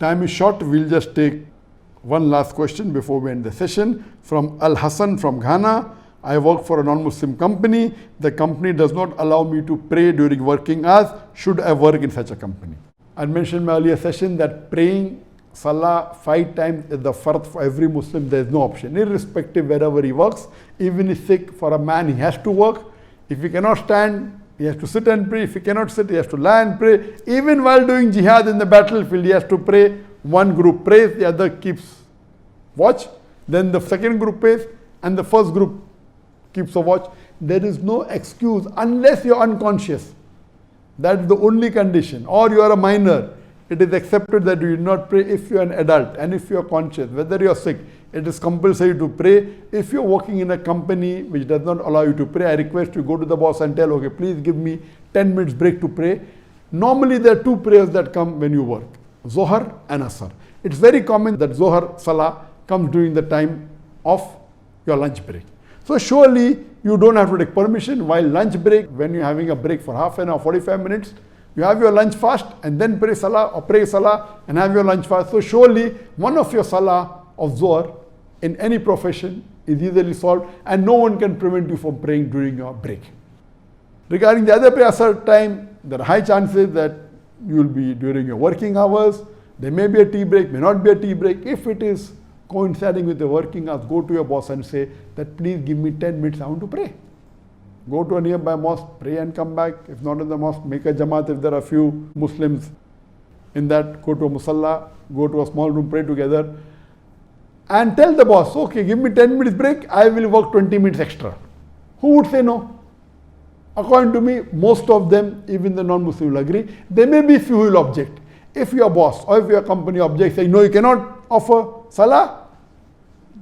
Time is short. We'll just take one last question before we end the session. From Al Hassan from Ghana. I work for a non-Muslim company. The company does not allow me to pray during working hours. Should I work in such a company? I mentioned in my earlier session that praying Salah 5 times is the fard for every Muslim. There is no option, irrespective wherever he works. Even if sick, for a man he has to work. If he cannot stand, he has to sit and pray. If he cannot sit, he has to lie and pray. Even while doing jihad in the battlefield, he has to pray. One group prays, the other keeps watch. Then the second group prays, and the first group keeps a watch. There is no excuse unless you're unconscious. That's the only condition. Or you are a minor. It is accepted that you do not pray if you are an adult and if you are conscious. Whether you are sick, it is compulsory to pray. If you are working in a company which does not allow you to pray, I request you go to the boss and tell, okay, please give me 10 minutes break to pray. Normally there are 2 prayers that come when you work, Zohar and Asr. It's very common that Zohar Salah comes during the time of your lunch break. So surely you don't have to take permission while lunch break, when you're having a break for half an hour, 45 minutes, you have your lunch fast and then pray Salah or pray Salah and have your lunch fast. So surely one of your Salah of Zohar in any profession is easily solved and no one can prevent you from praying during your break. Regarding the other prayer Asr time, there are high chances that you will be during your working hours. There may be a tea break, may not be a tea break. If it is coinciding with the working hours, go to your boss and say that please give me 10 minutes, I want to pray. Go to a nearby mosque, pray and come back. If not in the mosque, make a jamaat if there are few Muslims in that. Go to a musalla, go to a small room, pray together. And tell the boss, okay, give me 10 minutes break, I will work 20 minutes extra. Who would say no? According to me, most of them, even the non-Muslim will agree. There may be few who will object. If your boss or if your company objects, saying, no, you cannot offer Salah,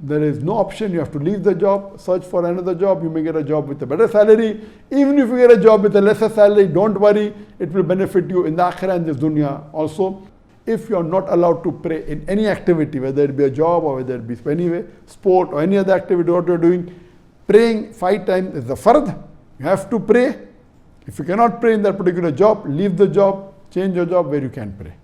there is no option. You have to leave the job, search for another job. You may get a job with a better salary. Even if you get a job with a lesser salary, don't worry. It will benefit you in the akhirah and this dunya also. If you are not allowed to pray in any activity, whether it be a job or whether it be anyway, sport or any other activity, what you are doing, praying 5 times is the fard. You have to pray. If you cannot pray in that particular job, leave the job, change your job where you can pray.